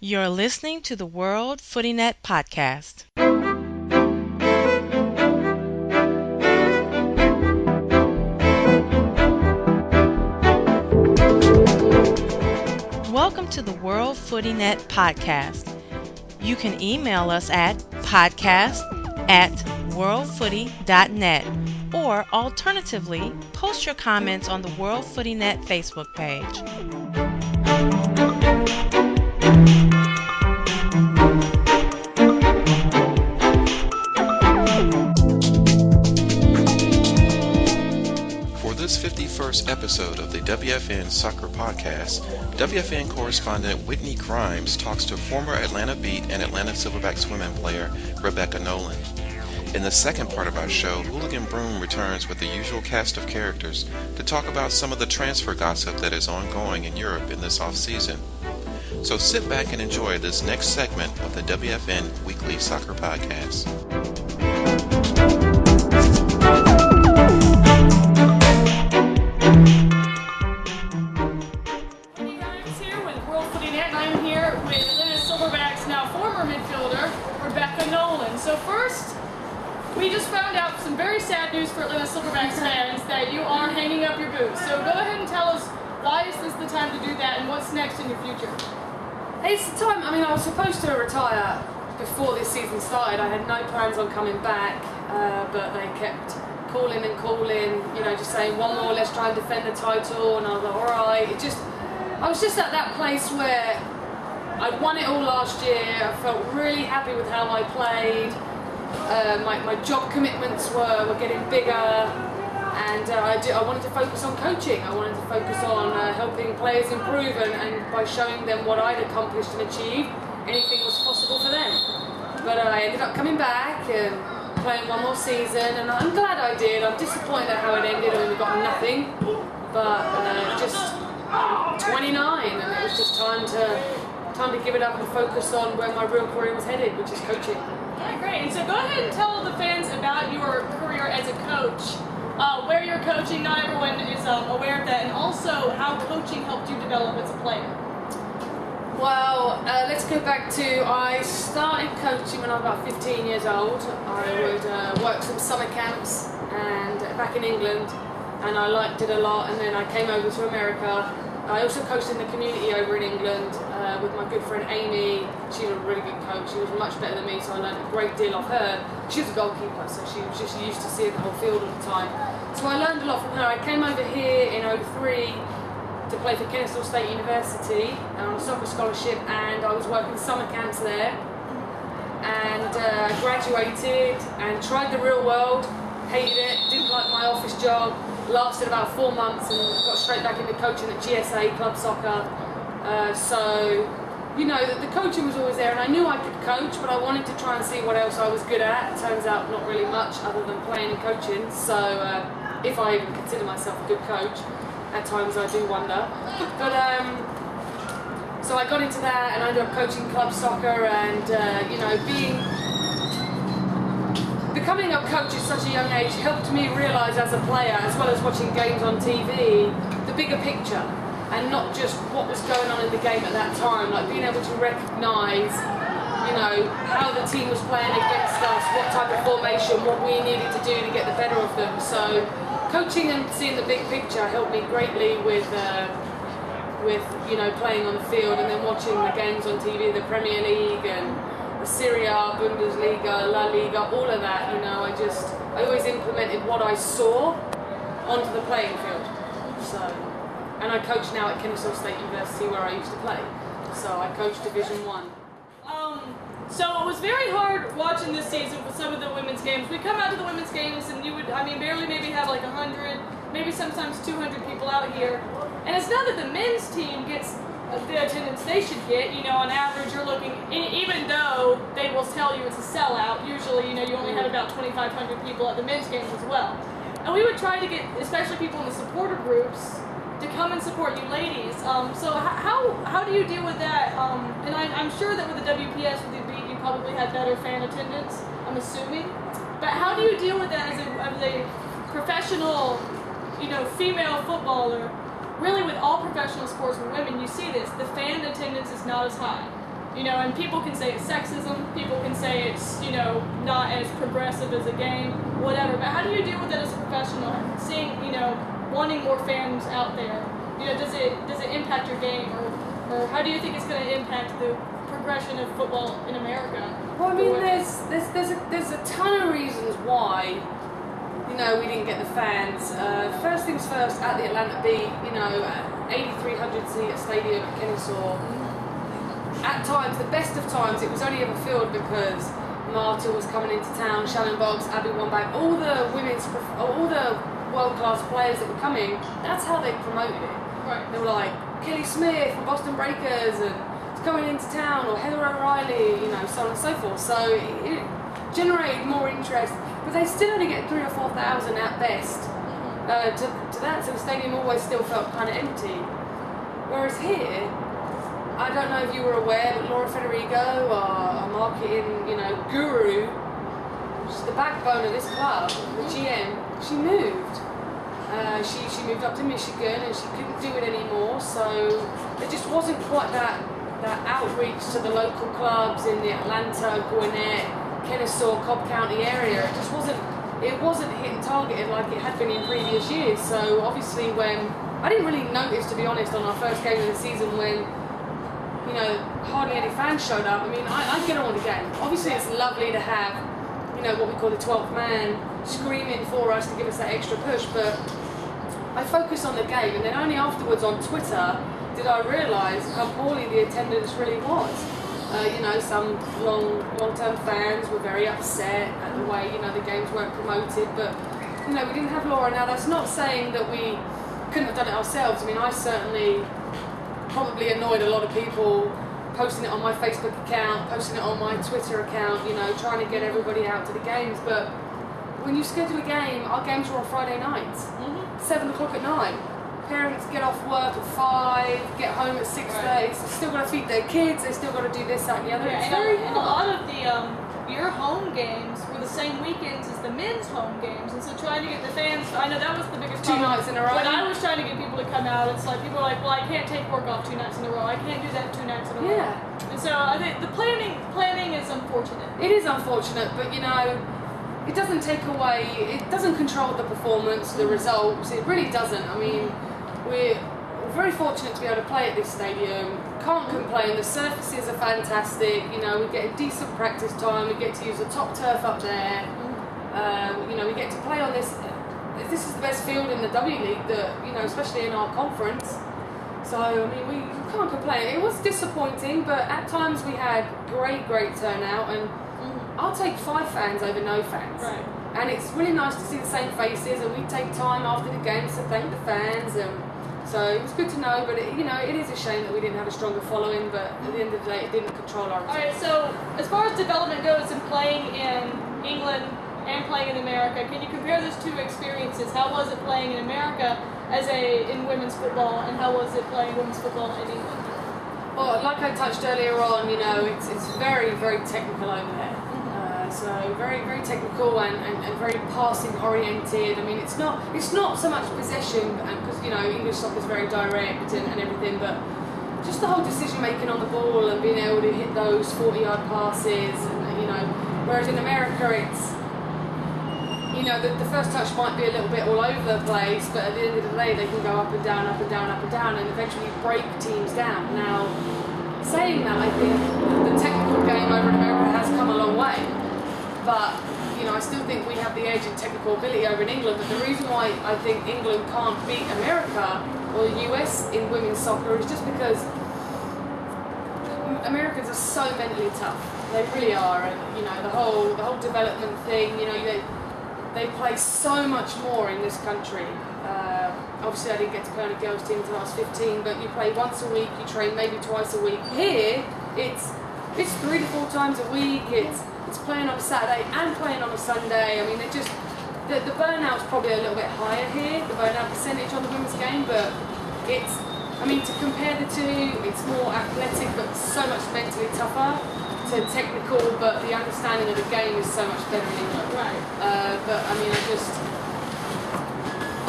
You're listening to the World Footy Net podcast. Welcome to the World Footy Net podcast. You can email us at podcast@worldfooty.net or alternatively, post your comments on the World Footy Net Facebook page. For this 51st episode of the WFN Soccer Podcast, WFN correspondent Whitney Grimes talks to former Atlanta Beat and Atlanta Silverbacks women player Rebecca Nolin. In the second part of our show, Hooligan Broom returns with the usual cast of characters to talk about some of the transfer gossip that is ongoing in Europe in this off-season. So sit back and enjoy this next segment of the WFN Weekly Soccer Podcast. So first, we just found out some very sad news for Atlanta Silverbacks fans that you are hanging up your boots. So go ahead and tell us why is this the time to do that and what's next in your future? It's the time. I was supposed to retire before this season started. I had no plans on coming back, but they kept calling and calling, just saying one more, let's try and defend the title, and I was like, alright. I was just at that place where I'd won it all last year. I felt really happy with how I played. My job commitments were getting bigger, and I wanted to focus on coaching. I wanted to focus on helping players improve, and by showing them what I'd accomplished and achieved, anything was possible for them. But I ended up coming back and playing one more season, and I'm glad I did. I'm disappointed at how it ended, and we got nothing. But I'm 29, and it was just time to give it up and focus on where my real career was headed, which is coaching. Yeah, great. And so go ahead and tell the fans about your career as a coach, where you're coaching. Not everyone is aware of that, and also how coaching helped you develop as a player. Well, let's go back to, I started coaching when I was about 15 years old. I would work some summer camps and back in England, and I liked it a lot, and then I came over to America. I also coached in the community over in England with my good friend Amy. She's a really good coach. She was much better than me, so I learned a great deal off her. She was a goalkeeper, so she was just used to seeing the whole field all the time. So I learned a lot from her. I came over here in '03 to play for Kennesaw State University on a soccer scholarship, and I was working summer camps there. And graduated and tried the real world, hated it, didn't like my office job. Lasted about 4 months and got straight back into coaching at GSA Club Soccer. The coaching was always there, and I knew I could coach, but I wanted to try and see what else I was good at. It turns out not really much other than playing and coaching, so if I even consider myself a good coach, at times I do wonder. But so I got into that, and I ended up coaching club soccer, and becoming a coach at such a young age helped me realise as a player, as well as watching games on TV, the bigger picture, and not just what was going on in the game at that time, like being able to recognise, how the team was playing against us, what type of formation, what we needed to do to get the better of them. So coaching and seeing the big picture helped me greatly with playing on the field, and then watching the games on TV, the Premier League and the Serie A, Bundesliga, La Liga, all of that, I always implemented what I saw onto the playing field. And I coach now at Kennesaw State University where I used to play. So I coach Division 1. So it was very hard watching this season with some of the women's games. We come out to the women's games and you would, barely maybe have like 100, maybe sometimes 200 people out here. And it's not that the men's team gets the attendance they should get. On average you're looking, even though they will tell you it's a sellout, usually, you only had about 2,500 people at the men's games as well. And we would try to get, especially people in the supporter groups, to come and support you ladies. So how do you deal with that? And I'm sure that with the WPS, with the Beat, you probably had better fan attendance, I'm assuming. But how do you deal with that as a professional, female footballer? Really, with all professional sports with women, you see this. The fan attendance is not as high. You know, and people can say it's sexism, people can say it's, you know, not as progressive as a game, whatever. But how do you deal with it as a professional? Seeing, you know, wanting more fans out there. You know, does it impact your game, or how do you think it's going to impact the progression of football in America? Well, I mean, there's a ton of reasons why, you know, we didn't get the fans. First things first, at the Atlanta Beat, you know, 8,300 seat stadium at Kennesaw. At times, the best of times, it was only ever filled because Marta was coming into town, Shannon Boggs, Abby Wambach, all the world-class players that were coming. That's how they promoted it. Right. They were like Kelly Smith from Boston Breakers and it's coming into town, or Heather O'Reilly, you know, so on and so forth. So it generated more interest, but they still only get 3,000 or 4,000 at best to that. So the stadium always still felt kind of empty. Whereas here, I don't know if you were aware, but Laura Federigo, our marketing, you know, guru, she's the backbone of this club, the GM. She moved. She moved up to Michigan and she couldn't do it anymore. So there just wasn't quite that outreach to the local clubs in the Atlanta, Gwinnett, Kennesaw, Cobb County area. It just wasn't hitting targeted like it had been in previous years. So obviously I didn't really notice, to be honest, on our first game of the season when, you know, hardly any fans showed up. I mean, I get on with the game. Obviously it's lovely to have, you know, what we call the 12th man screaming for us to give us that extra push, but I focus on the game, and then only afterwards on Twitter did I realise how poorly the attendance really was. You know, some long-term fans were very upset at the way, you know, the games weren't promoted, but, you know, we didn't have Laura. Now, that's not saying that we couldn't have done it ourselves. I mean, I certainly probably annoyed a lot of people posting it on my Facebook account, posting it on my Twitter account, you know, trying to get everybody out to the games. But when you schedule a game, our games were on Friday nights, 7 o'clock at night. Parents get off work at 5, get home at 6:30. Right. So still got to feed their kids. They still got to do this, that, and the other. Yeah, it's very and a lot of the your home games were the same weekends as the men's home games, and so trying to get the fans. I know that was the biggest problem. 2 nights in a row. When I was trying to get people to come out, it's like people are like, well, I can't take work off 2 nights in a row. I can't do that 2 nights in a row. Yeah. And so I think the planning is unfortunate. It is unfortunate, but you know, it doesn't take away. It doesn't control the performance, the results. It really doesn't. I mean, we're very fortunate to be able to play at this stadium. Can't complain. The surfaces are fantastic. You know, we get a decent practice time. We get to use the top turf up there. You know, we get to play on this. This is the best field in the W League. That, you know, especially in our conference. So I mean, we can't complain. It was disappointing, but at times we had great turnout. And I'll take 5 fans over no fans. Right. And it's really nice to see the same faces. And we take time after the games to thank the fans. So it was good to know, but you know, it is a shame that we didn't have a stronger following, but at the end of the day, it didn't control our results. Alright, so as far as development goes in playing in England and playing in America, can you compare those two experiences? How was it playing in America in women's football, and how was it playing women's football in England? Well, like I touched earlier on, you know, it's very technical over there. So very technical and very passing oriented. I mean, it's not so much possession, because you know English soccer is very direct and everything, but just the whole decision making on the ball and being able to hit those 40-yard passes, and you know, whereas in America it's, you know, the first touch might be a little bit all over the place, but at the end of the day they can go up and down, and eventually break teams down. Now, saying that, I think the technical game over in America has come a long way. But, you know, I still think we have the edge in technical ability over in England. But the reason why I think England can't beat America or the US in women's soccer is just because Americans are so mentally tough. They really are. And, you know, the whole development thing, you know, they play so much more in this country. Obviously, I didn't get to play on a girls' team until I was 15, but you play once a week, you train maybe twice a week. Here, it's 3 to 4 times a week. It's playing on a Saturday and playing on a Sunday. I mean, the burnout's probably a little bit higher here, the burnout percentage on the women's game, but I mean, to compare the two, it's more athletic, but so much mentally tougher, to technical, but the understanding of the game is so much better in England. Right. But I mean,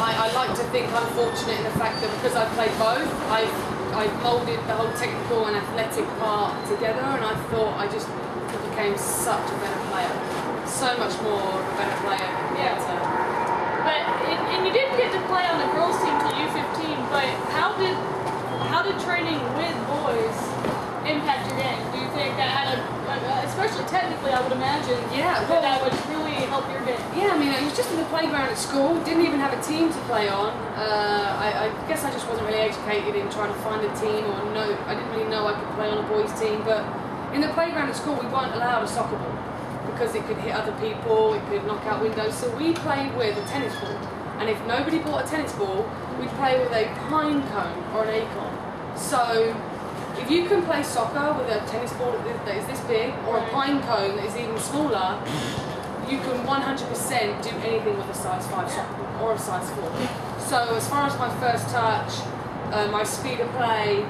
I like to think I'm fortunate in the fact that because I've played both, I've I moulded the whole technical and athletic part together, and I thought I just became such a better player, so much more of a better player. Yeah. But and you didn't get to play on the girls' team till U15. But how did training with boys impact your game? Do you think that had especially technically, I would imagine, that would really help your game? Yeah, I mean, it was just in the playground at school. Didn't even have a team to play on. I guess I just wasn't really educated in trying to find a team, or I didn't really know I could play on a boys' team. But in the playground at school, we weren't allowed a soccer ball because it could hit other people, it could knock out windows. So we played with a tennis ball. And if nobody bought a tennis ball, we'd play with a pine cone or an acorn. So if you can play soccer with a tennis ball that is this big, or a pine cone that is even smaller, you can 100% do anything with a size 5 soccer ball or a size 4. So as far as my first touch, my speed of play,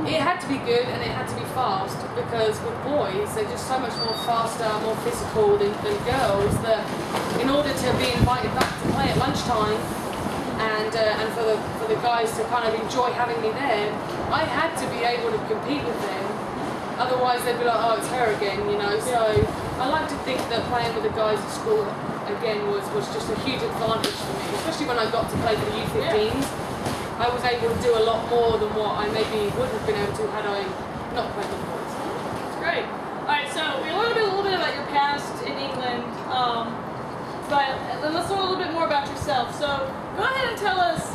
it had to be good and it had to be fast, because with boys, they're just so much more faster, more physical than girls, that in order to be invited back to play at lunchtime and for the guys to kind of enjoy having me there, I had to be able to compete with them. Otherwise they'd be like, oh, it's her again, you know. So I like to think that playing with the guys at school again was just a huge advantage for me, especially when I got to play for the U15s. I was able to do a lot more than what I maybe would have been able to had I not played with boys. That's great. Alright, so we learned a little bit about your past in England, but let's learn a little bit more about yourself. So go ahead and tell us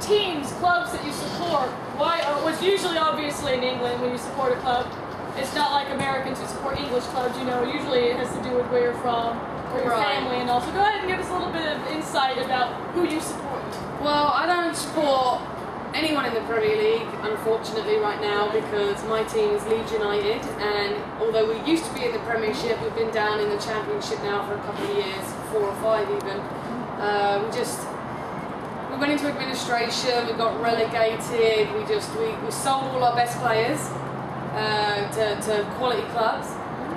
teams, clubs that you support. Why? What's usually obviously in England when you support a club, it's not like Americans who support English clubs. You know, usually it has to do with where you're from or your family, and also go ahead and give us a little bit of insight about who you support. Well, I don't support anyone in the Premier League, unfortunately, right now, because my team is Leeds United, and although we used to be in the Premiership, we've been down in the Championship now for a couple of years, 4 or 5 even. We went into administration, we got relegated, we sold all our best players to quality clubs,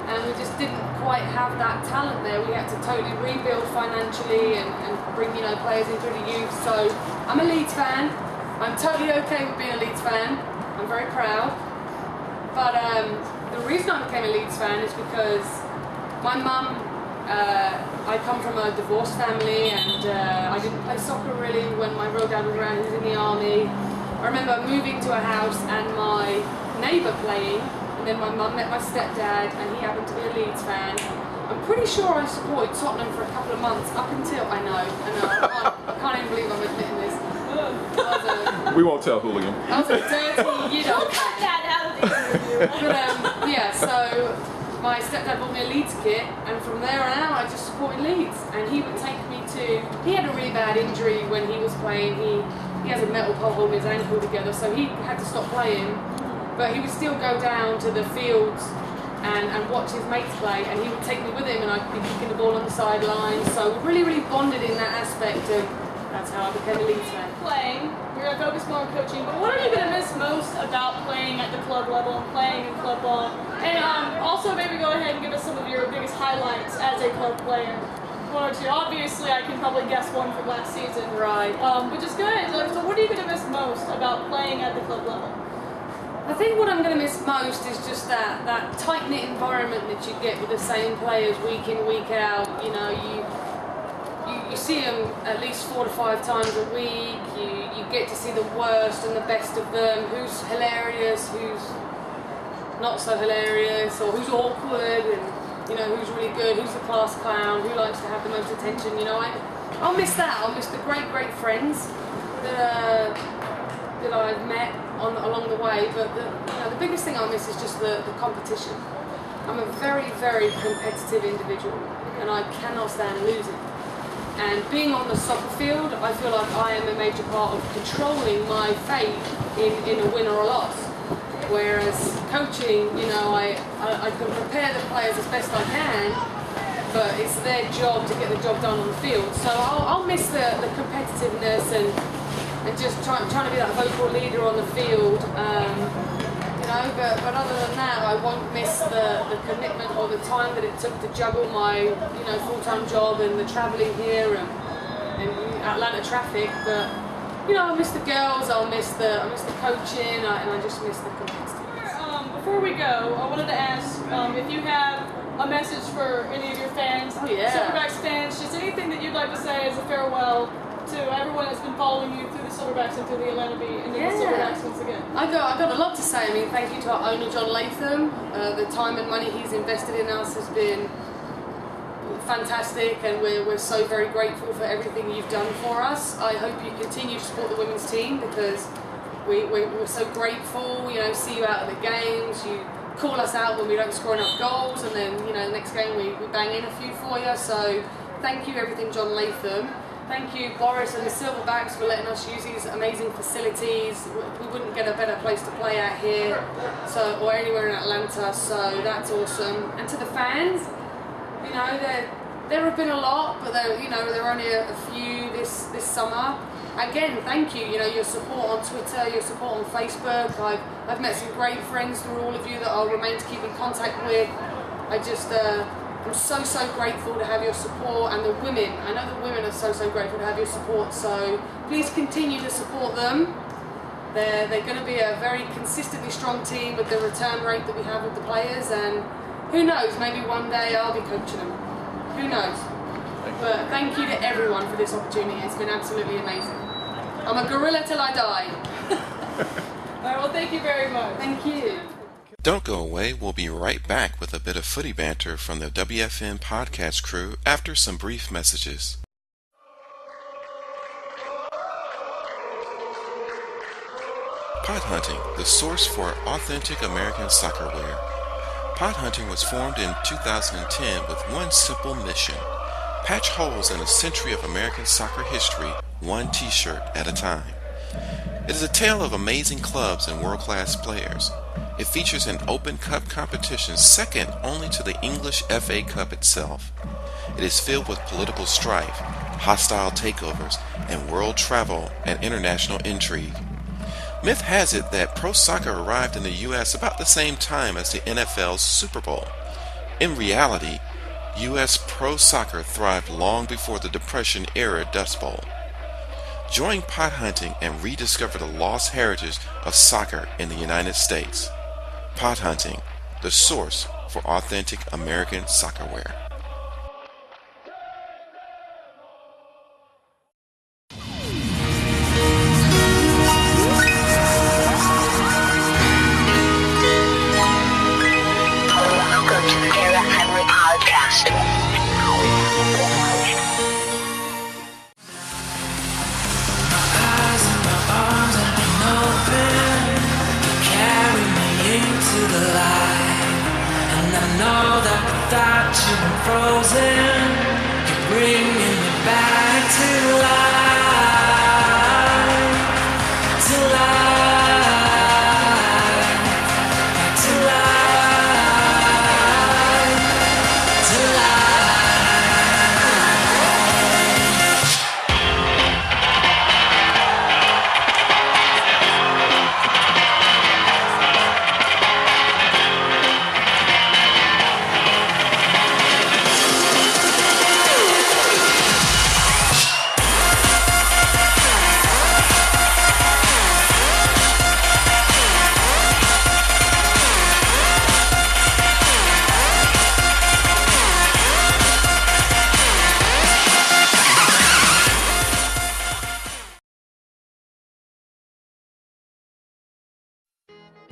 and we just didn't quite have that talent there. We had to totally rebuild financially and bring, you know, players in through the youth. So I'm a Leeds fan. I'm totally okay with being a Leeds fan. I'm very proud. But the reason I became a Leeds fan is because my mum, I come from a divorced family, and I didn't play soccer really when my real dad was around. He was in the army. I remember moving to a house and my neighbour playing, and then my mum met my stepdad, and he happened to be a Leeds fan. I'm pretty sure I supported Tottenham for a couple of months, up until, I can't even believe I'm admitting this. We won't tell Hooligan. I was a dirty, you know. Cut that out of the interview. But yeah, so my stepdad bought me a Leeds kit, and from there on out I just supported Leeds. And he would take me to, he had a really bad injury when he was playing. He has a metal pole holding his ankle together, so he had to stop playing. But he would still go down to the fields and watch his mates play, and he would take me with him, and I'd be kicking the ball on the sidelines. So we really, really bonded in that aspect of, that's how I became a Leeds fan. Playing, you're going to focus more on coaching, but what are you going to miss most about playing at the club level and playing in club ball? And also maybe go ahead and give us some of your biggest highlights as a club player. One or two. Obviously, I can probably guess one from last season. Right. But just go ahead. So what are you going to miss most about playing at the club level? I think what I'm going to miss most is just that tight-knit environment that you get with the same players week in, week out. You know, you see them at least 4 to 5 times a week. You get to see the worst and the best of them. Who's hilarious, who's not so hilarious, or who's awkward, and you know, who's really good, who's the class clown, who likes to have the most attention. You know, I'll miss that. I'll miss the great friends that I've met along the way. But the biggest thing I'll miss is just the competition. I'm a very, very competitive individual, and I cannot stand losing. And being on the soccer field, I feel like I am a major part of controlling my fate in a win or a loss. Whereas coaching, you know, I can prepare the players as best I can, but it's their job to get the job done on the field. So I'll miss the competitiveness and just trying to be that vocal leader on the field. You know, but other than that, I won't miss the commitment or the time that it took to juggle my, full-time job and the travelling here and Atlanta traffic. But I miss the girls, I miss the coaching, and I just miss the competitiveness. Before we go, I wanted to ask if you have a message for any of your fans, Silverbacks fans, just anything that you'd like to say as a farewell to everyone that's been following you through the Silverbacks and through the Atlanta Beat and the Silverbacks once again. I got a lot to say. I mean, thank you to our owner John Latham. The time and money he's invested in us has been fantastic, and we're so very grateful for everything you've done for us. I hope you continue to support the women's team, because we're so grateful. See you out at the games, you call us out when we don't score enough goals, and then the next game we bang in a few for you. So thank you, everything John Latham. Thank you, Boris and the Silverbacks, for letting us use these amazing facilities. We wouldn't get a better place to play out here, or anywhere in Atlanta. So that's awesome. And to the fans, there have been a lot, but there are only a few this summer. Again, thank you. Your support on Twitter, your support on Facebook. I've met some great friends through all of you that I'll remain to keep in contact with. I'm so grateful to have your support, and the women. I know the women are so grateful to have your support. So please continue to support them. They're going to be a very consistently strong team with the return rate that we have with the players, and who knows, maybe one day I'll be coaching them. Who knows? But thank you to everyone for this opportunity. It's been absolutely amazing. I'm a gorilla till I die. All right, well, thank you very much. Thank you. Don't go away. We'll be right back with a bit of footy banter from the WFN podcast crew after some brief messages. Pot Hunting, the source for authentic American soccer wear. Pot Hunting was formed in 2010 with one simple mission: patch holes in a century of American soccer history, one t-shirt at a time. It is a tale of amazing clubs and world-class players. It features an Open Cup competition second only to the English FA Cup itself. It is filled with political strife, hostile takeovers, and world travel and international intrigue. Myth has it that pro soccer arrived in the U.S. about the same time as the NFL's Super Bowl. In reality, U.S. pro soccer thrived long before the Depression-era Dust Bowl. Join Pot Hunting and rediscover the lost heritage of soccer in the United States. Pot Hunting, the source for authentic American soccer wear.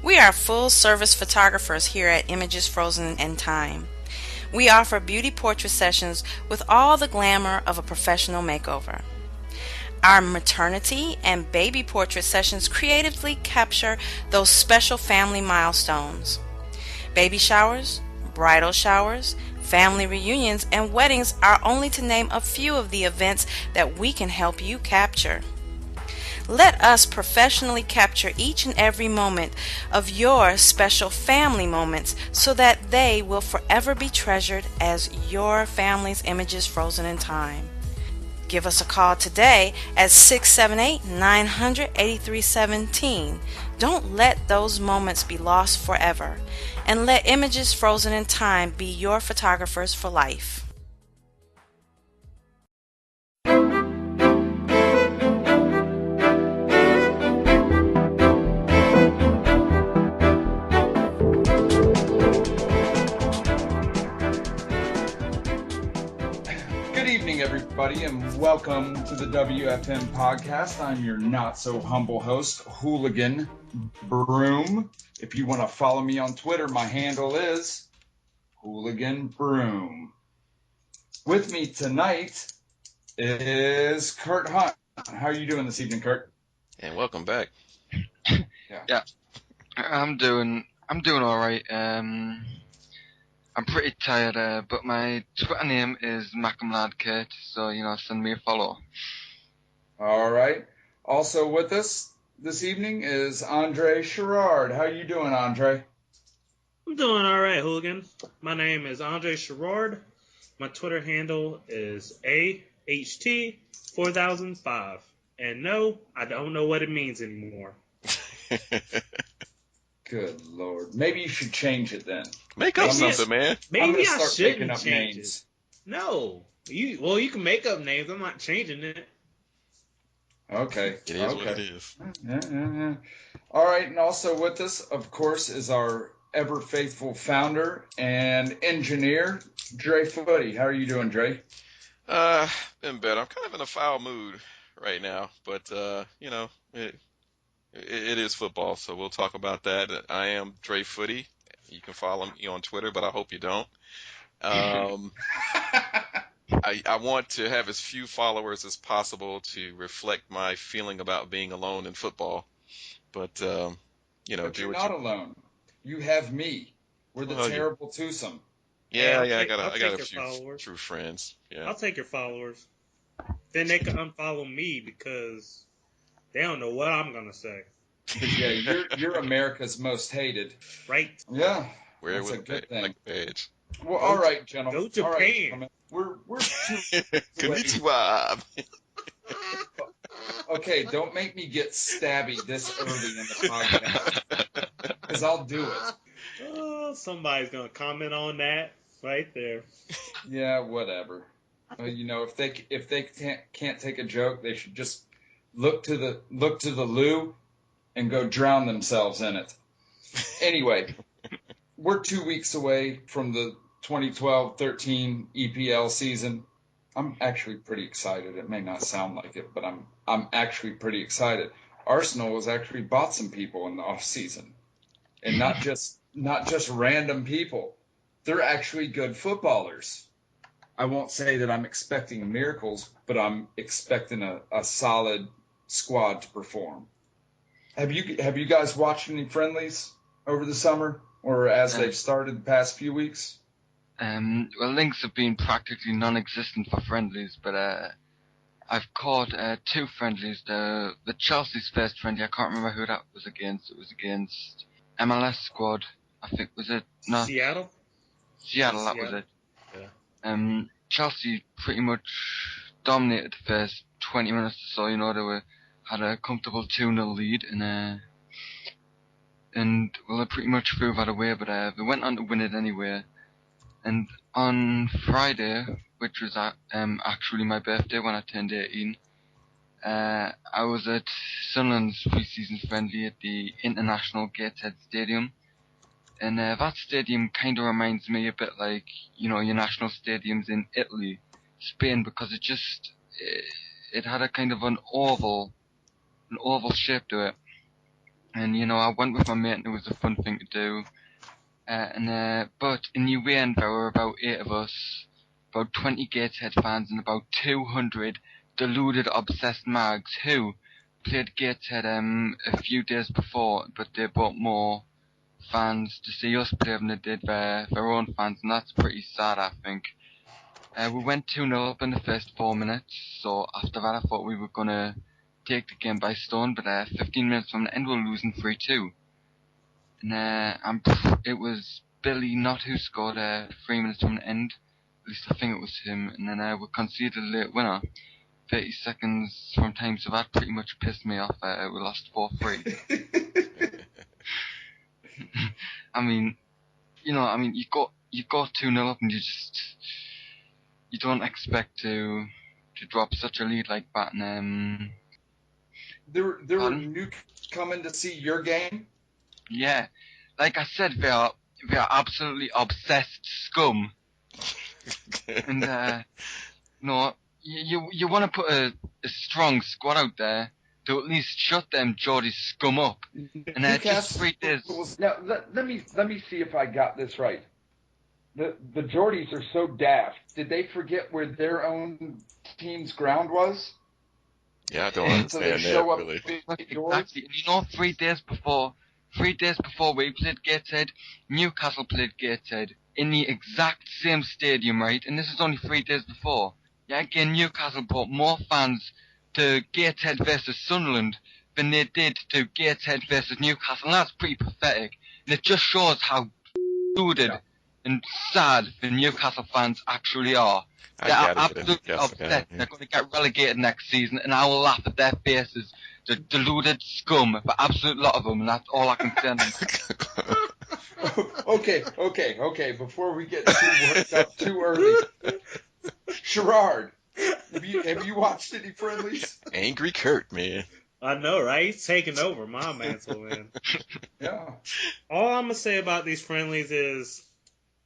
We are full-service photographers here at Images Frozen in Time. We offer beauty portrait sessions with all the glamour of a professional makeover. Our maternity and baby portrait sessions creatively capture those special family milestones. Baby showers, bridal showers, family reunions, and weddings are only to name a few of the events that we can help you capture. Let us professionally capture each and every moment of your special family moments so that they will forever be treasured as your family's images frozen in time. Give us a call today at 678-900-8317. Don't let those moments be lost forever, and let Images Frozen in Time be your photographers for life. everybody, and welcome to the WFN podcast. I'm your not-so-humble host, Hooligan Broom. If you want to follow me on Twitter, my handle is Hooligan Broom. With me tonight is Kurt Hunt. How are you doing this evening, Kurt? And welcome back. Yeah, I'm doing all right. I'm pretty tired, but my Twitter name is MacamLadKurt, so send me a follow. All right. Also with us this evening is Andre Sherrard. How are you doing, Andre? I'm doing all right, Hooligan. My name is Andre Sherrard. My Twitter handle is AHT4005. And no, I don't know what it means anymore. Good Lord. Maybe you should change it then. Make up something, man. Maybe I start shouldn't making up change names. it. No. You can make up names. I'm not changing it. Okay. It is what it is. Yeah. All right, and also with us, of course, is our ever-faithful founder and engineer, Dre Footie. How are you doing, Dre? Been better. I'm kind of in a foul mood right now, but it is football, so we'll talk about that. I am Dre Footie. You can follow me on Twitter, but I hope you don't. I want to have as few followers as possible to reflect my feeling about being alone in football. But, But you're not alone. You have me. We're the terrible twosome. Yeah, Hey, I got a your few followers. true friends. Yeah. I'll take your followers. Then they can unfollow me because they don't know what I'm going to say. Yeah, you're America's most hated. Right. Yeah, Wear that's a with good thing. like a badge. Well, all right, gentlemen. Go Japan. All right, gentlemen. We're too Konnichiwa. Okay, don't make me get stabby this early in the podcast, because I'll do it. Oh, somebody's going to comment on that right there. Yeah, whatever. If they can't take a joke, they should just look to the loo and go drown themselves in it. Anyway, we're 2 weeks away from the 2012-13 EPL season. I'm actually pretty excited. It may not sound like it, but I'm actually pretty excited. Arsenal has actually bought some people in the off season, and not just random people. They're actually good footballers. I won't say that I'm expecting miracles, but I'm expecting a solid squad to perform. Have you guys watched any friendlies over the summer or as they've started the past few weeks? Well, links have been practically non-existent for friendlies, but I've caught 2 friendlies. The Chelsea's first friendly, I can't remember who that was against. It was against MLS squad, I think. Was it? No. Seattle, that was it. Yeah. Chelsea pretty much dominated the first 20 minutes or so. They had a comfortable 2-0 lead, and they pretty much threw that away, but they went on to win it anyway. And on Friday, which was actually my birthday when I turned 18, I was at Sunderland's pre-season friendly at the International Gateshead Stadium. And that stadium kind of reminds me a bit like, your national stadiums in Italy, Spain, because it had a kind of an oval shape to it. And, I went with my mate and it was a fun thing to do. But in the end, there were about 8 of us, about 20 Gateshead fans and about 200 deluded, obsessed mags who played Gateshead a few days before, but they brought more fans to see us play than they did their own fans, and that's pretty sad, I think. We went 2-0 up in the first 4 minutes, so after that I thought we were going to take the game by storm, but 15 minutes from the end we were losing 3-2. And it was Billy Knott who scored 3 minutes from the end. At least I think it was him. And then we conceded a late winner 30 seconds from time, so that pretty much pissed me off. We lost 4-3. you got 2-0 up and you don't expect to drop such a lead like that. And there were nukes coming to see your game. Yeah, like I said, they are absolutely obsessed scum. And you want to put a strong squad out there to at least shut them Geordie scum up. And just 3 days. Now let me see if I got this right. The Geordies are so daft. Did they forget where their own team's ground was? Yeah, I don't So they understand show that, up really. at yours? Exactly. 3 days before we played Gateshead, Newcastle played Gateshead in the exact same stadium, right? And this is only 3 days before. Yeah, again, Newcastle brought more fans to Gateshead versus Sunderland than they did to Gateshead versus Newcastle. And that's pretty pathetic. And it just shows how deluded and sad the Newcastle fans actually are. They're absolutely upset. They're going to get relegated next season, and I will laugh at their faces. The deluded scum, the absolute lot of them, and that's all I can say on them. Okay. Before we get too worked up too early, Sherrard, have you watched any friendlies? Angry Kurt, man. I know, right? He's taking over my mantle, man. Yeah. All I'm going to say about these friendlies is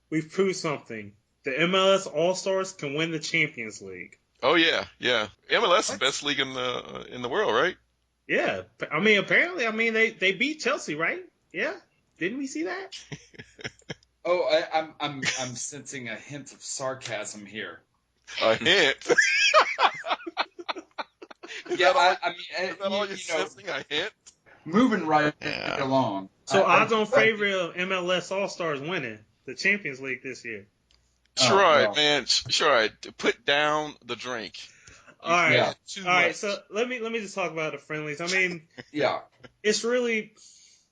we've proved something. The MLS All-Stars can win the Champions League. Oh, yeah. MLS is the best league in the world, right? Yeah. I mean, apparently, they beat Chelsea, right? Yeah. Didn't we see that? Oh, I'm sensing a hint of sarcasm here. A hint? Is that all you're sensing, a hint? Moving right along. So odds on favor of MLS All-Stars winning the Champions League this year. Sherrard, man, Sherrard, put down the drink. All right. So let me just talk about the friendlies. I mean, it's really,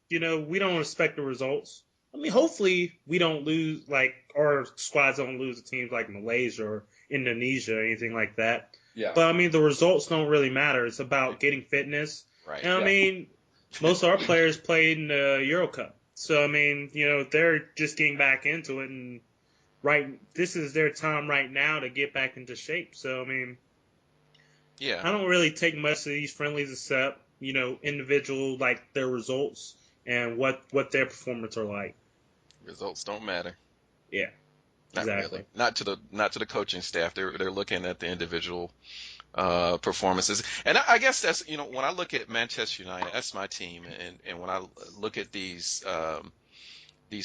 we don't respect the results. I mean, hopefully we don't lose, like our squads don't lose to teams like Malaysia or Indonesia or anything like that. Yeah. But I mean, the results don't really matter. It's about getting fitness. Right. And I mean, most of our players played in the Euro Cup. So I mean, they're just getting back into it, and this is their time right now to get back into shape. So I mean, I don't really take much of these friendlies except individual, like their results and what their performance are like. Results don't matter. Yeah. Not exactly. Really. Not to the coaching staff. They're looking at the individual performances. And I guess that's when I look at Manchester United, that's my team, and when I look at these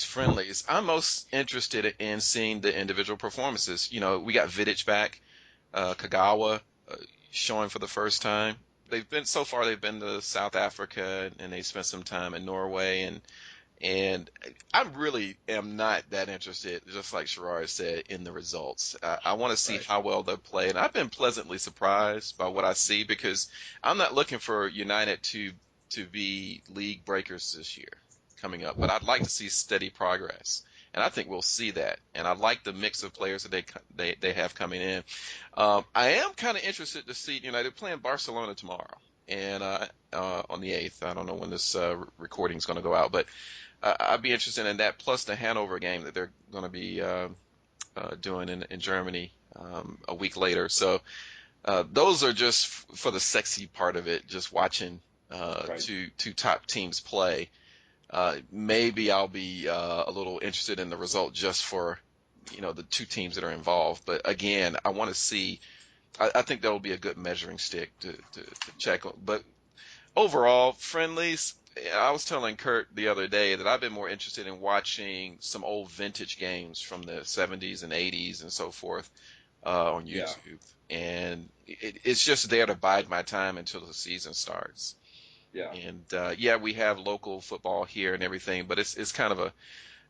friendlies, I'm most interested in seeing the individual performances. We got Vidic back, Kagawa showing for the first time. They've been to South Africa, and they spent some time in Norway, and I really am not that interested, just like Sherrard said, in the results. I want to see how well they play, and I've been pleasantly surprised by what I see, because I'm not looking for United to be league breakers this year coming up, but I'd like to see steady progress, and I think we'll see that. And I like the mix of players that they have coming in. I am kind of interested to see United playing Barcelona tomorrow, and on the 8th. I don't know when this recording is going to go out, but I'd be interested in that, plus the Hanover game that they're going to be doing in Germany a week later. So those are just for the sexy part of it, just watching two top teams play. Maybe I'll be a little interested in the result just for the two teams that are involved. But again, I want to see. I think that will be a good measuring stick to check. But overall, friendlies. I was telling Kurt the other day that I've been more interested in watching some old vintage games from the 70s and 80s and so forth on YouTube. And it's just there to bide my time until the season starts. Yeah. And we have local football here and everything, but it's kind of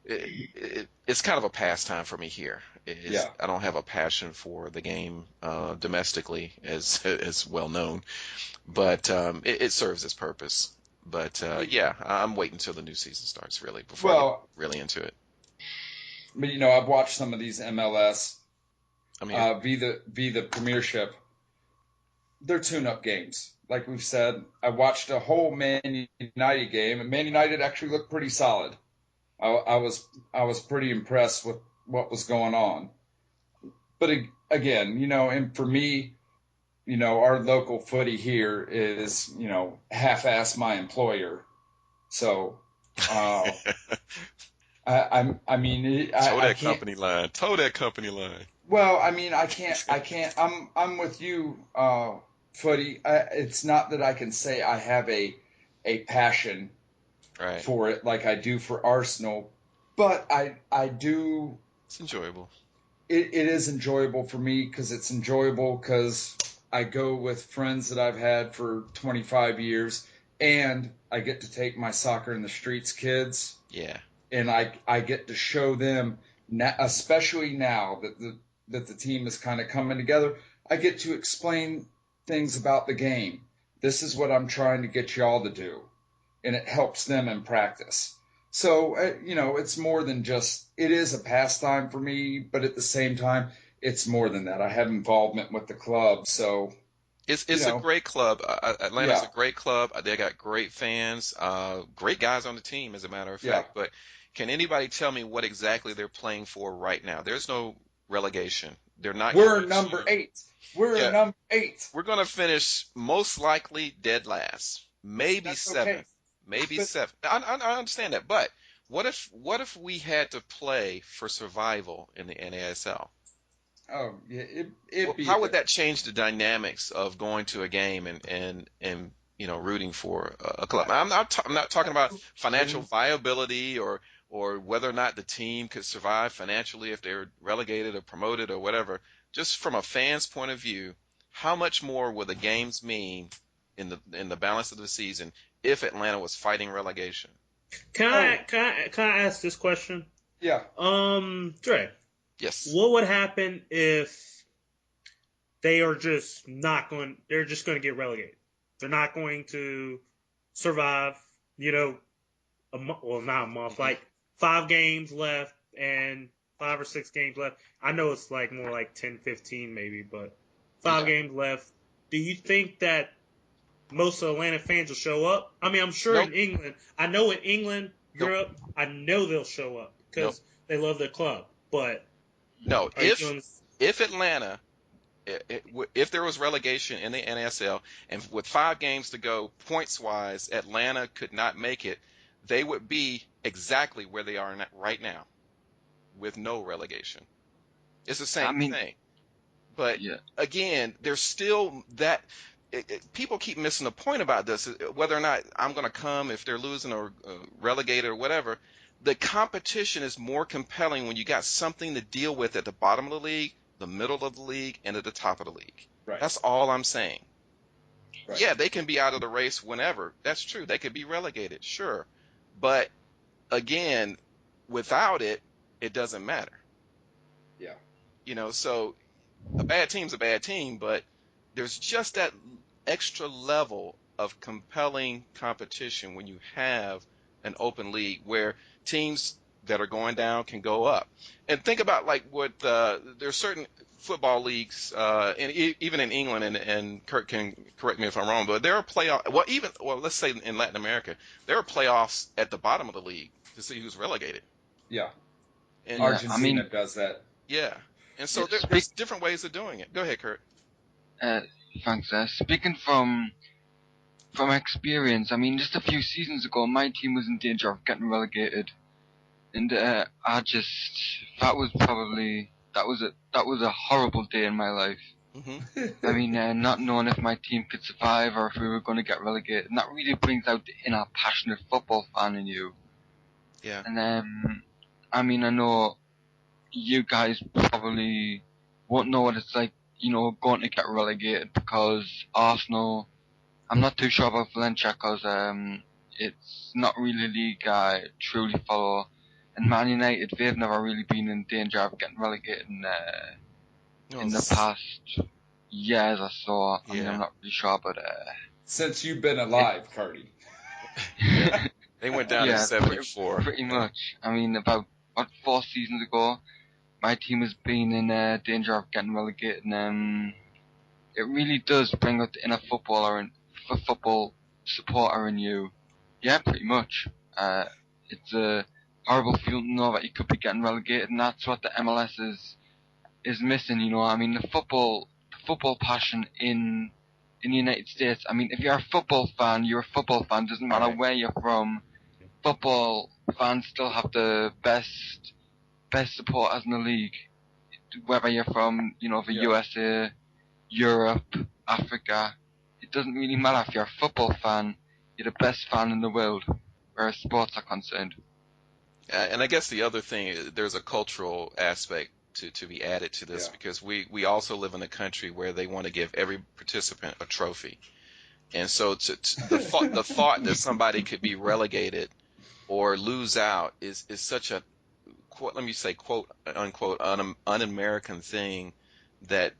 a pastime for me here. I don't have a passion for the game domestically, as well known, but it serves its purpose. But I'm waiting until the new season starts, really, before I get really into it. But I've watched some of these MLS, the Premiership. They're tune-up games, like we've said. I watched a whole Man United game, and Man United actually looked pretty solid. I was pretty impressed with what was going on. But again, and for me, our local footy here is, half-ass my employer. So, Toe that company line. Well, I mean, I can't. I'm with you, Footie. It's not that I can say I have a passion Right. for it like I do for Arsenal, but I do. It's enjoyable. It is enjoyable for me because it's enjoyable because I go with friends that I've had for 25 years, and I get to take my soccer in the streets kids, Yeah. and I get to show them, especially now that the team is kind of coming together. I get to explain things about the game. This is what I'm trying to get y'all to do, and it helps them in practice. So, it's more than just, it is a pastime for me, but at the same time, it's more than that. I have involvement with the club. So, It's a great club. Atlanta's yeah, a great club. They got great fans, great guys on the team, as a matter of yeah. fact. But can anybody tell me what exactly they're playing for right now? There's no relegation. They're not We're going number to. 8. We're Yeah, number 8. we're going to finish most likely dead last, maybe That's okay. seventh, maybe But, seventh. I understand that, but what if we had to play for survival in the NASL? oh, yeah, it'd be a How would that different. change the dynamics of going to a game and rooting for a club? I, I'm not talking about financial and viability or whether or not the team could survive financially if they're relegated or promoted or whatever. Just from a fan's point of view, how much more will the games mean in the balance of the season if Atlanta was fighting relegation? Can I ask this question? yeah. Dre, Yes. what would happen if they are just not going? They're just going to get relegated. They're not going to survive. Well, not a month. Hmm. Like 5 games left and 5 or 6 games left. I know it's like more like 10, 15 maybe, but five Yeah. games left. Do you think that most Atlanta fans will show up? I mean, I'm sure Nope. in England. I know in England, Nope. Europe, I know they'll show up Nope. because they love their club. But No. are you If feeling? if Atlanta if there was relegation in the NASL and with 5 games to go, points wise, Atlanta could not make it, they would be exactly where they are right now with no relegation. It's the I same mean, thing. But yeah. again, there's still that. People keep missing the point about this, whether or not I'm going to come if they're losing or relegated or whatever. The competition is more compelling when you got something to deal with at the bottom of the league, the middle of the league, and at the top of the league. Right. That's all I'm saying. Right. Yeah, they can be out of the race whenever. That's true. They could be relegated, sure. But again, without it, it doesn't matter. Yeah. So a bad team's a bad team, but there's just that extra level of compelling competition when you have an open league where teams that are going down can go up. And think about like what there's certain football leagues, and even in England, and Kurt can correct me if I'm wrong, but there are playoff. Well, let's say in Latin America, there are playoffs at the bottom of the league to see who's relegated. Yeah. And Yeah, I Argentina mean, does that. yeah, and yeah, so there's different ways of doing it. Go ahead, Kurt. uh, thanks. Speaking from experience, I mean, just a few seasons ago, my team was in danger of getting relegated, and that was a horrible day in my life. Hmm. I mean, not knowing if my team could survive or if we were going to get relegated, and that really brings out the inner passionate football fan in you. Yeah. And I mean, I know you guys probably won't know what it's like, going to get relegated because Arsenal. I'm not too sure about Valencia because it's not really a league I truly follow. And Man United, they've never really been in danger of getting relegated in the past years or so. I mean, I'm Yeah. not really sure, but Since you've been alive, Cardi. Yeah. They went down in yeah, '74. pretty much. I mean, about 4 seasons ago, my team has been in danger of getting relegated, and it really does bring out the inner football supporter in you. Yeah, pretty much. It's a horrible feeling to know that you could be getting relegated, and that's what the MLS is missing. I mean, the football passion in the United States. I mean, if you're a football fan, you're a football fan. Doesn't matter Right. where you're from. Football fans still have the best supporters in the league. whether you're from, the USA, Europe, Africa, it doesn't really matter. If you're a football fan, you're the best fan in the world, where sports are concerned. And I guess the other thing, there's a cultural aspect to be added to this, because we also live in a country where they want to give every participant a trophy. And so the thought that somebody could be relegated or lose out is such a, let me say, quote unquote, un-American thing that,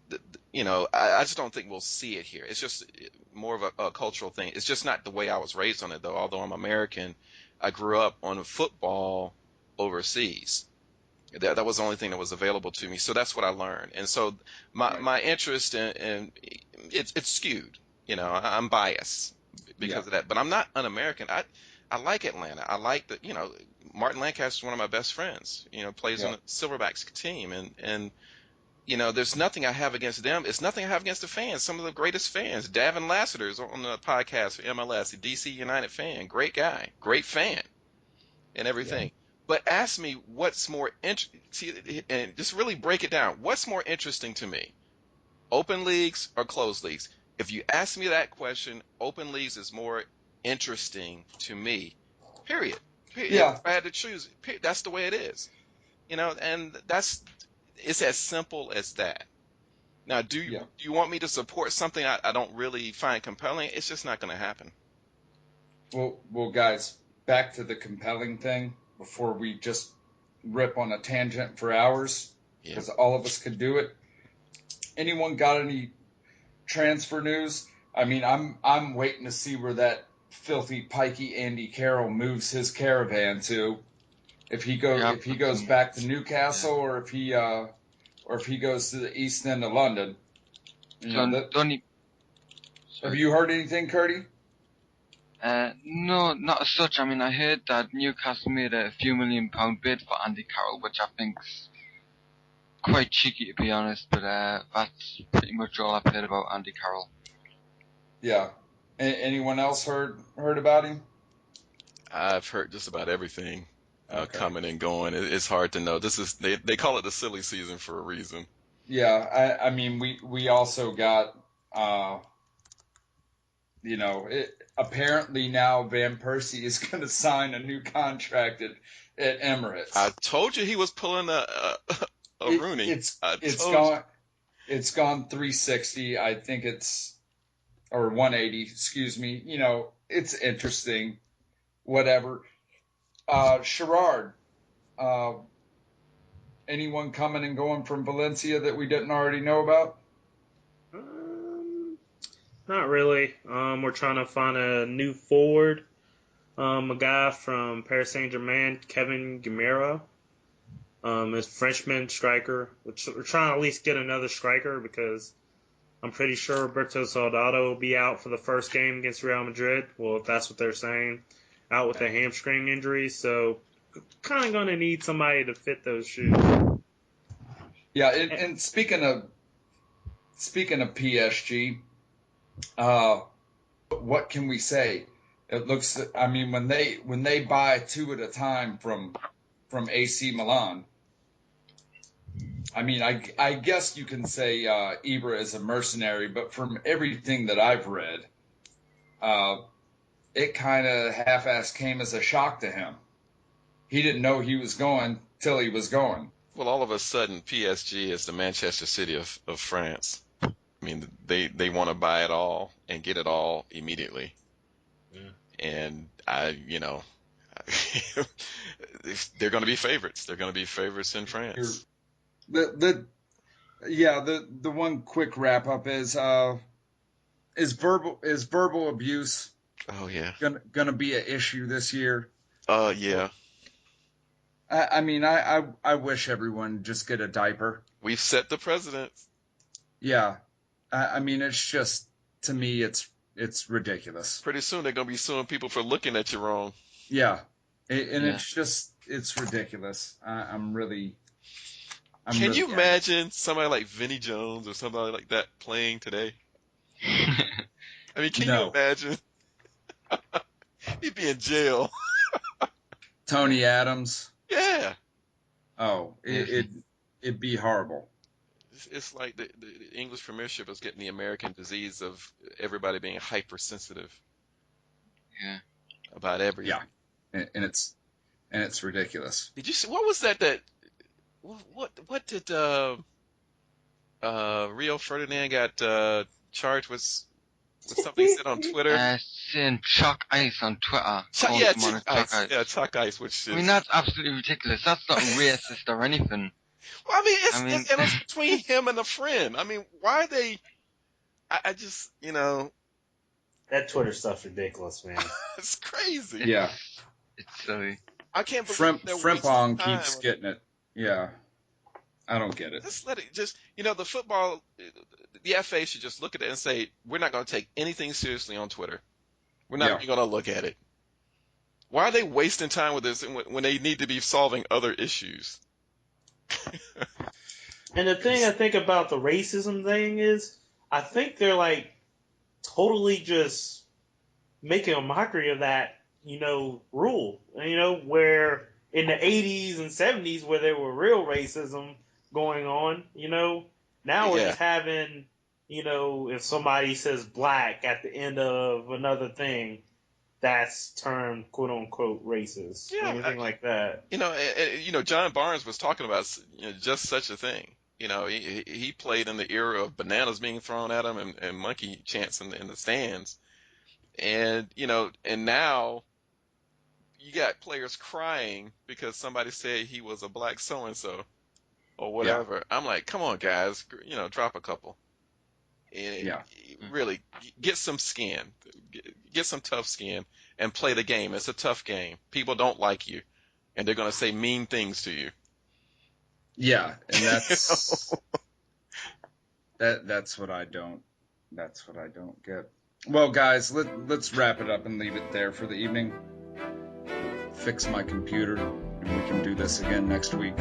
I just don't think we'll see it here. It's just more of a cultural thing. It's just not the way I was raised on it, though. Although I'm American, I grew up on football overseas. That was the only thing that was available to me. So that's what I learned. And so my interest in it's skewed. I'm biased because of that. But I'm not un-American. I like Atlanta. I like Martin Lancaster's one of my best friends. Plays on the Silverbacks team, and there's nothing I have against them. It's nothing I have against the fans. Some of the greatest fans. Davin Lassiter's on the podcast for MLS, a DC United fan. Great guy, great fan, and everything. Yeah. But ask me what's more interesting, and just really break it down. What's more interesting to me, open leagues or closed leagues? If you ask me that question, open leagues is more interesting to me. Period. Yeah. If I had to choose, that's the way it is. And it's as simple as that. Now, do you want me to support something I don't really find compelling? It's just not going to happen. Well, guys, back to the compelling thing before we just rip on a tangent for hours, because all of us could do it. Anyone got any transfer news? I mean, I'm waiting to see where that filthy pikey Andy Carroll moves his caravan to. If he goes back to Newcastle, or if he goes to the East End of London. Have you heard anything, Curdy? No, not as such. I mean, I heard that Newcastle made a few £1 million bid for Andy Carroll, which I think's quite cheeky, to be honest. But that's pretty much all I've heard about Andy Carroll. Yeah. Anyone else heard about him? I've heard just about everything coming and going. It's hard to know. They call it the silly season for a reason. Yeah, I mean, we also got, apparently now Van Persie is going to sign a new contract at Emirates. I told you he was pulling a Rooney. It's gone 360. I think or 180. Excuse me. It's interesting. Whatever. Sherrard. Anyone coming and going from Valencia that we didn't already know about? Not really. We're trying to find a new forward. A guy from Paris Saint-Germain, Kevin Gamero. Is Frenchman striker. We're trying to at least get another striker, because I'm pretty sure Roberto Soldado will be out for the first game against Real Madrid. Well, if that's what they're saying. Out with a hamstring injury, so kind of going to need somebody to fit those shoes. Yeah, and speaking of PSG, what can we say? It looks, I mean, when they buy two at a time from AC Milan, I mean, I guess you can say Ibra is a mercenary, but from everything that I've read, it kind of half-assed came as a shock to him. He didn't know he was going till he was going. Well, all of a sudden, PSG is the Manchester City of France. I mean, they want to buy it all and get it all immediately. Yeah. And they're going to be favorites. They're going to be favorites in France. The one quick wrap up is verbal abuse. Oh yeah, gonna be an issue this year. Yeah. I mean, I wish everyone just get a diaper. We've set the precedent. Yeah, I mean, it's just, to me, it's ridiculous. Pretty soon they're gonna be suing people for looking at you wrong. Yeah, it's ridiculous. Can you imagine somebody like Vinnie Jones or somebody like that playing today? I mean, can you imagine? He'd be in jail. Tony Adams. Yeah. Oh, it'd be horrible. It's like the English Premiership is getting the American disease of everybody being hypersensitive Yeah. about everything. Yeah, and it's ridiculous. Did you see what was that? What did Rio Ferdinand got charged with something he said on Twitter? Saying chalk ice on Twitter. Yeah, Calls him on chalk chalk ice. Yeah, chalk ice, which is. I mean, that's absolutely ridiculous. That's not racist or anything. Well, I mean, it's between him and a friend. I mean, why are they? I just, That Twitter stuff's ridiculous, man. it's crazy. Yeah. It's silly. I can't believe they're wasting Frimpong time. keeps getting it. Yeah. I don't get it. Just let it. The football. The FA should just look at it and say, we're not going to take anything seriously on Twitter. We're not even going to look at it. Why are they wasting time with this when they need to be solving other issues? And the thing I think about the racism thing is, I think they're like totally just making a mockery of that, rule. Where in the 80s and 70s where there were real racism going on, now we're just having, if somebody says black at the end of another thing, that's termed quote unquote racist. Yeah, anything like that. John Barnes was talking about just such a thing. He played in the era of bananas being thrown at him and monkey chants in the stands, and now you got players crying because somebody said he was a black so and so or whatever. Yeah. I'm like, come on, guys, drop a couple. And really get some skin, get some tough skin, and play the game. It's a tough game. People don't like you, and they're gonna say mean things to you. Yeah, and that's that's what I don't get. Well, guys, let's wrap it up and leave it there for the evening. Fix my computer, and we can do this again next week.